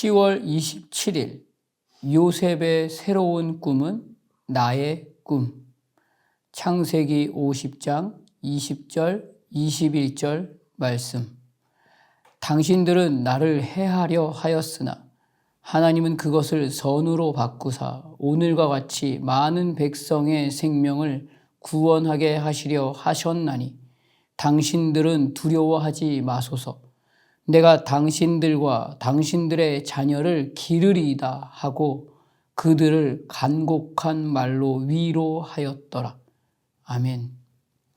10월 27일 요셉의 새로운 꿈은 나의 꿈. 창세기 50장 20절 21절 말씀. 당신들은 나를 해하려 하였으나 하나님은 그것을 선으로 바꾸사 오늘과 같이 많은 백성의 생명을 구원하게 하시려 하셨나니 당신들은 두려워하지 마소서. 내가 당신들과 당신들의 자녀를 기르리이다 하고 그들을 간곡한 말로 위로하였더라. 아멘.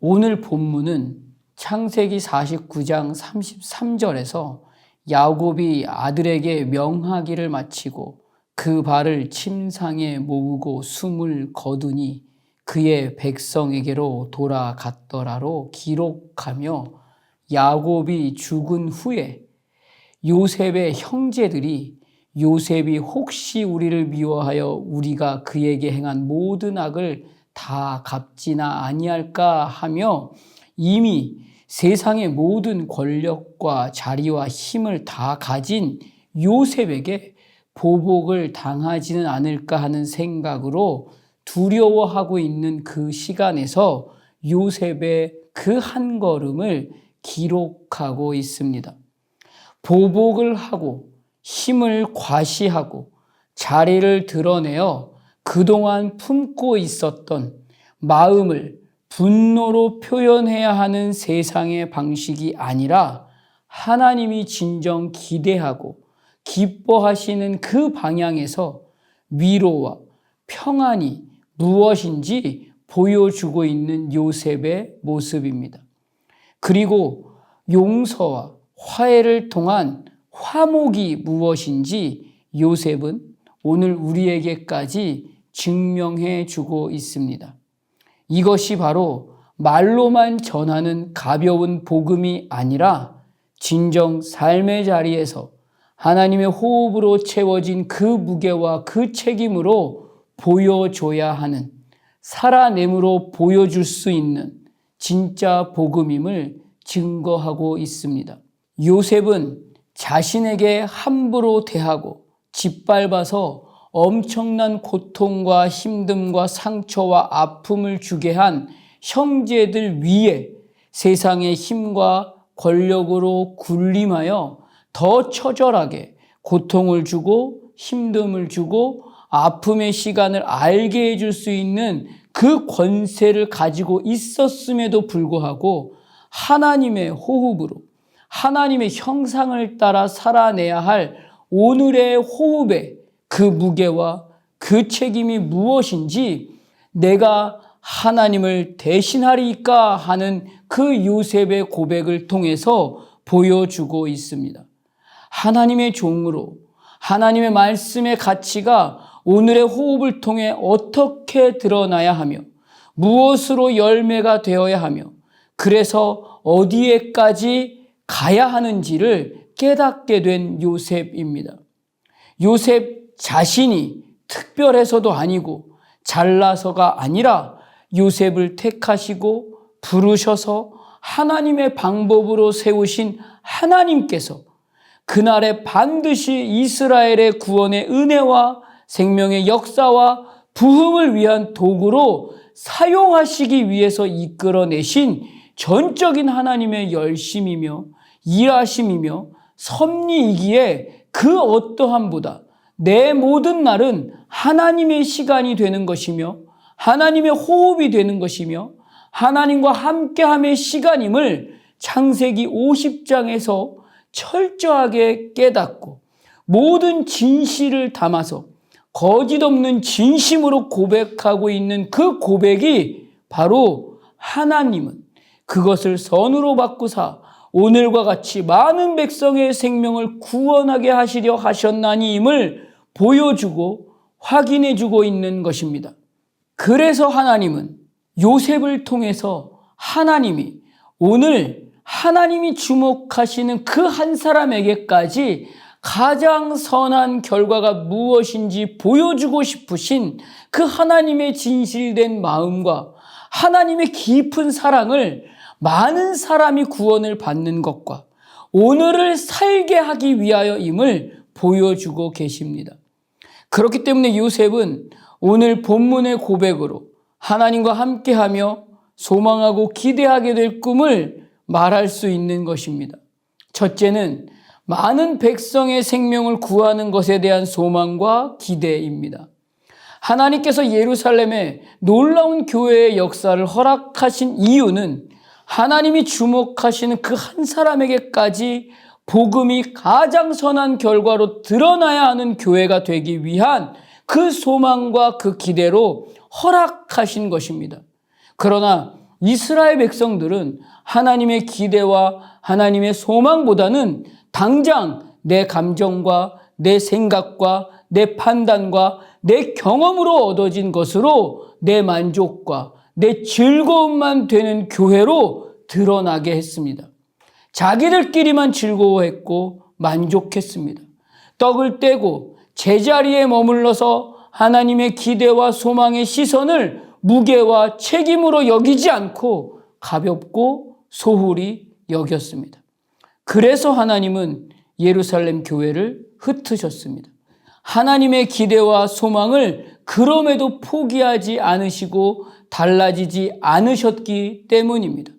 오늘 본문은 창세기 49장 33절에서 야곱이 아들에게 명하기를 마치고 그 발을 침상에 모으고 숨을 거두니 그의 백성에게로 돌아갔더라로 기록하며, 야곱이 죽은 후에 요셉의 형제들이 요셉이 혹시 우리를 미워하여 우리가 그에게 행한 모든 악을 다 갚지나 아니할까 하며 이미 세상의 모든 권력과 자리와 힘을 다 가진 요셉에게 보복을 당하지는 않을까 하는 생각으로 두려워하고 있는 그 시간에서 요셉의 그 한 걸음을 기록하고 있습니다. 보복을 하고 힘을 과시하고 자리를 드러내어 그동안 품고 있었던 마음을 분노로 표현해야 하는 세상의 방식이 아니라 하나님이 진정 기대하고 기뻐하시는 그 방향에서 위로와 평안이 무엇인지 보여주고 있는 요셉의 모습입니다. 그리고 용서와 화해를 통한 화목이 무엇인지 요셉은 오늘 우리에게까지 증명해 주고 있습니다. 이것이 바로 말로만 전하는 가벼운 복음이 아니라 진정 삶의 자리에서 하나님의 호흡으로 채워진 그 무게와 그 책임으로 보여줘야 하는, 살아냄으로 보여줄 수 있는 진짜 복음임을 증거하고 있습니다. 요셉은 자신에게 함부로 대하고 짓밟아서 엄청난 고통과 힘듦과 상처와 아픔을 주게 한 형제들 위에 세상의 힘과 권력으로 군림하여 더 처절하게 고통을 주고 힘듦을 주고 아픔의 시간을 알게 해줄 수 있는 그 권세를 가지고 있었음에도 불구하고 하나님의 호흡으로 하나님의 형상을 따라 살아내야 할 오늘의 호흡에 그 무게와 그 책임이 무엇인지 내가 하나님을 대신하리까 하는 그 요셉의 고백을 통해서 보여주고 있습니다. 하나님의 종으로 하나님의 말씀의 가치가 오늘의 호흡을 통해 어떻게 드러나야 하며 무엇으로 열매가 되어야 하며 그래서 어디에까지 가야 하는지를 깨닫게 된 요셉입니다. 요셉 자신이 특별해서도 아니고 잘나서가 아니라 요셉을 택하시고 부르셔서 하나님의 방법으로 세우신 하나님께서 그날에 반드시 이스라엘의 구원의 은혜와 생명의 역사와 부흥을 위한 도구로 사용하시기 위해서 이끌어내신 전적인 하나님의 열심이며 일하심이며 섭리이기에 그 어떠함보다 내 모든 날은 하나님의 시간이 되는 것이며 하나님의 호흡이 되는 것이며 하나님과 함께함의 시간임을 창세기 50장에서 철저하게 깨닫고 모든 진실을 담아서 거짓 없는 진심으로 고백하고 있는 그 고백이 바로 하나님은 그것을 선으로 바꾸사 오늘과 같이 많은 백성의 생명을 구원하게 하시려 하셨나니임을 보여주고 확인해주고 있는 것입니다. 그래서 하나님은 요셉을 통해서 하나님이 오늘 하나님이 주목하시는 그 한 사람에게까지 가장 선한 결과가 무엇인지 보여주고 싶으신 그 하나님의 진실된 마음과 하나님의 깊은 사랑을 많은 사람이 구원을 받는 것과 오늘을 살게 하기 위하여임을 보여주고 계십니다. 그렇기 때문에 요셉은 오늘 본문의 고백으로 하나님과 함께하며 소망하고 기대하게 될 꿈을 말할 수 있는 것입니다. 첫째는 많은 백성의 생명을 구하는 것에 대한 소망과 기대입니다. 하나님께서 예루살렘에 놀라운 교회의 역사를 허락하신 이유는 하나님이 주목하시는 그 한 사람에게까지 복음이 가장 선한 결과로 드러나야 하는 교회가 되기 위한 그 소망과 그 기대로 허락하신 것입니다. 그러나 이스라엘 백성들은 하나님의 기대와 하나님의 소망보다는 당장 내 감정과 내 생각과 내 판단과 내 경험으로 얻어진 것으로 내 만족과 내 즐거움만 되는 교회로 드러나게 했습니다. 자기들끼리만 즐거워했고 만족했습니다. 떡을 떼고 제자리에 머물러서 하나님의 기대와 소망의 시선을 무게와 책임으로 여기지 않고 가볍고 소홀히 여겼습니다. 그래서 하나님은 예루살렘 교회를 흩으셨습니다. 하나님의 기대와 소망을 그럼에도 포기하지 않으시고 달라지지 않으셨기 때문입니다.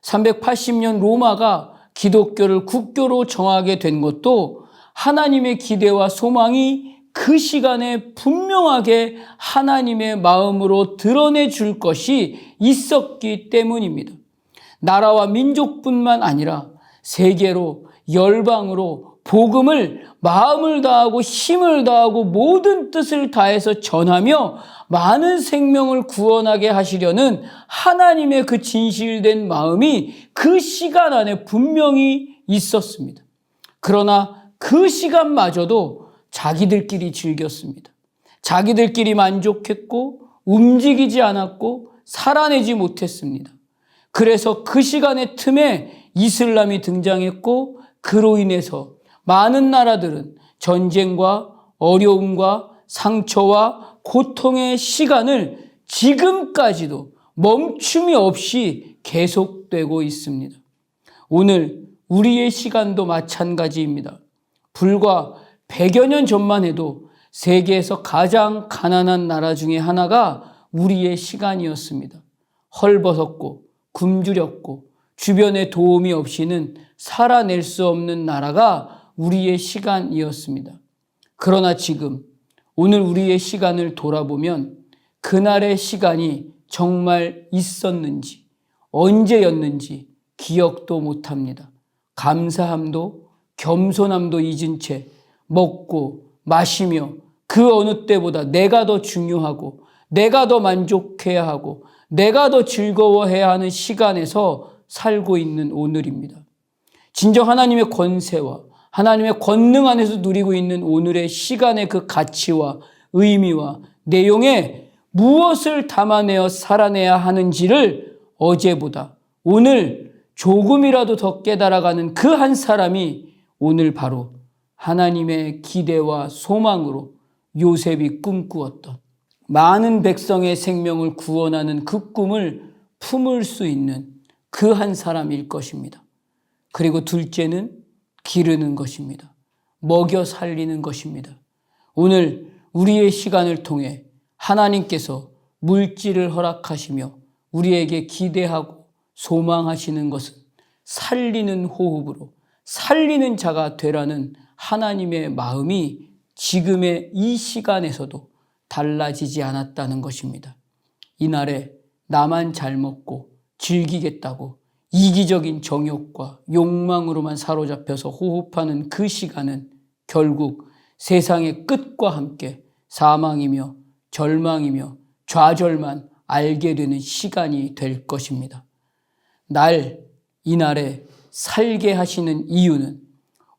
380년 로마가 기독교를 국교로 정하게 된 것도 하나님의 기대와 소망이 그 시간에 분명하게 하나님의 마음으로 드러내 줄 것이 있었기 때문입니다. 나라와 민족뿐만 아니라 세계로 열방으로 복음을 마음을 다하고 힘을 다하고 모든 뜻을 다해서 전하며 많은 생명을 구원하게 하시려는 하나님의 그 진실된 마음이 그 시간 안에 분명히 있었습니다. 그러나 그 시간마저도 자기들끼리 즐겼습니다. 자기들끼리 만족했고 움직이지 않았고 살아내지 못했습니다. 그래서 그 시간의 틈에 이슬람이 등장했고 그로 인해서 많은 나라들은 전쟁과 어려움과 상처와 고통의 시간을 지금까지도 멈춤이 없이 계속되고 있습니다. 오늘 우리의 시간도 마찬가지입니다. 불과 100여 년 전만 해도 세계에서 가장 가난한 나라 중에 하나가 우리의 시간이었습니다. 헐벗었고 굶주렸고 주변에 도움이 없이는 살아낼 수 없는 나라가 우리의 시간이었습니다. 그러나 지금 오늘 우리의 시간을 돌아보면 그날의 시간이 정말 있었는지 언제였는지 기억도 못합니다. 감사함도 겸손함도 잊은 채 먹고 마시며 그 어느 때보다 내가 더 중요하고 내가 더 만족해야 하고 내가 더 즐거워해야 하는 시간에서 살고 있는 오늘입니다. 진정 하나님의 권세와 하나님의 권능 안에서 누리고 있는 오늘의 시간의 그 가치와 의미와 내용에 무엇을 담아내어 살아내야 하는지를 어제보다 오늘 조금이라도 더 깨달아가는 그 한 사람이 오늘 바로 하나님의 기대와 소망으로 요셉이 꿈꾸었던 많은 백성의 생명을 구원하는 그 꿈을 품을 수 있는 그 한 사람일 것입니다. 그리고 둘째는 기르는 것입니다. 먹여 살리는 것입니다. 오늘 우리의 시간을 통해 하나님께서 물질을 허락하시며 우리에게 기대하고 소망하시는 것은 살리는 호흡으로 살리는 자가 되라는 하나님의 마음이 지금의 이 시간에서도 달라지지 않았다는 것입니다. 이날에 나만 잘 먹고 즐기겠다고 이기적인 정욕과 욕망으로만 사로잡혀서 호흡하는 그 시간은 결국 세상의 끝과 함께 사망이며 절망이며 좌절만 알게 되는 시간이 될 것입니다. 이날에 살게 하시는 이유는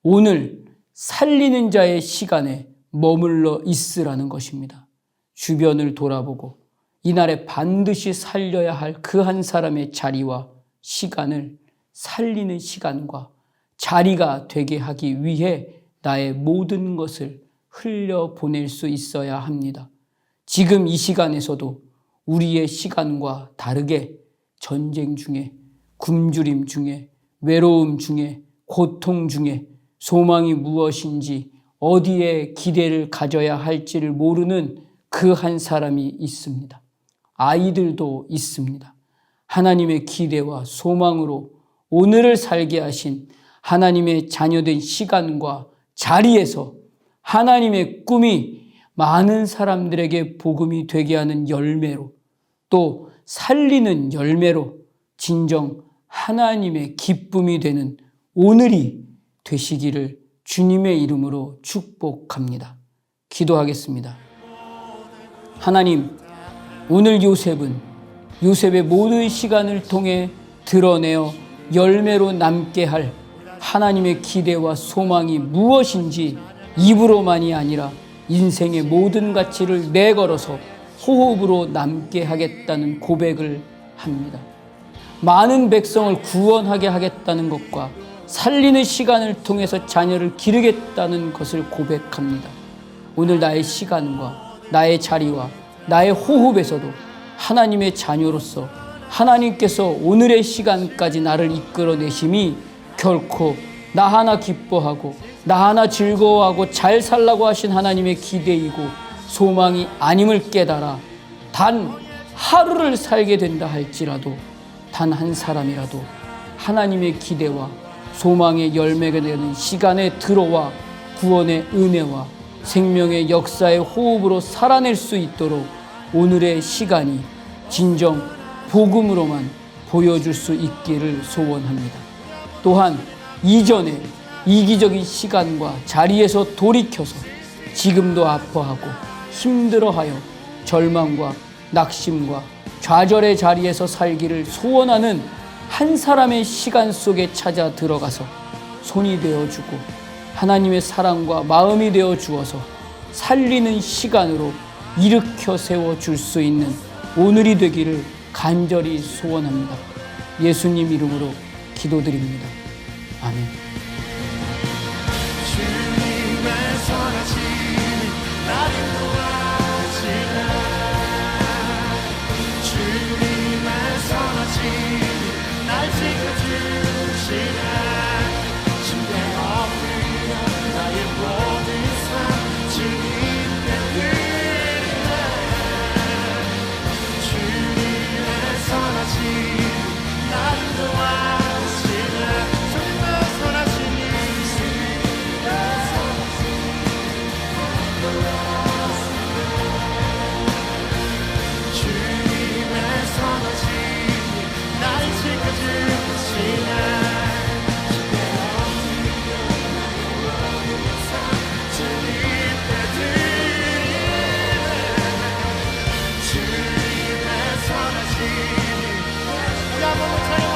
오늘 살리는 자의 시간에 머물러 있으라는 것입니다. 주변을 돌아보고 이날에 반드시 살려야 할 그 한 사람의 자리와 시간을 살리는 시간과 자리가 되게 하기 위해 나의 모든 것을 흘려보낼 수 있어야 합니다. 지금 이 시간에서도 우리의 시간과 다르게 전쟁 중에 굶주림 중에 외로움 중에 고통 중에 소망이 무엇인지 어디에 기대를 가져야 할지를 모르는 그 한 사람이 있습니다. 아이들도 있습니다. 하나님의 기대와 소망으로 오늘을 살게 하신 하나님의 자녀된 시간과 자리에서 하나님의 꿈이 많은 사람들에게 복음이 되게 하는 열매로, 또 살리는 열매로 진정 하나님의 기쁨이 되는 오늘이 되시기를 주님의 이름으로 축복합니다. 기도하겠습니다. 하나님, 오늘 요셉의 모든 시간을 통해 드러내어 열매로 남게 할 하나님의 기대와 소망이 무엇인지 입으로만이 아니라 인생의 모든 가치를 내걸어서 호흡으로 남게 하겠다는 고백을 합니다. 많은 백성을 구원하게 하겠다는 것과 살리는 시간을 통해서 자녀를 기르겠다는 것을 고백합니다. 오늘 나의 시간과 나의 자리와 나의 호흡에서도 하나님의 자녀로서 하나님께서 오늘의 시간까지 나를 이끌어내심이 결코 나 하나 기뻐하고 나 하나 즐거워하고 잘 살라고 하신 하나님의 기대이고 소망이 아님을 깨달아 단 하루를 살게 된다 할지라도 단 한 사람이라도 하나님의 기대와 소망의 열매가 되는 시간에 들어와 구원의 은혜와 생명의 역사의 호흡으로 살아낼 수 있도록 오늘의 시간이 진정 복음으로만 보여줄 수 있기를 소원합니다. 또한 이전에 이기적인 시간과 자리에서 돌이켜서 지금도 아파하고 힘들어하여 절망과 낙심과 좌절의 자리에서 살기를 소원하는 한 사람의 시간 속에 찾아 들어가서 손이 되어주고 하나님의 사랑과 마음이 되어 주어서 살리는 시간으로 일으켜 세워줄 수 있는 오늘이 되기를 간절히 소원합니다. 예수님 이름으로 기도드립니다. 아멘. 주님의 선하신 나를 도와주라. 주님의 선하신 날 지켜주시라. 침대 엎드려 나의 모든 삶 주님께 드리라. 주님의 선하신 나를 도와주시라. 주님의 선하신 주님의 선하신 날 지켜주시라. 주님의 선하신 우리 한번 더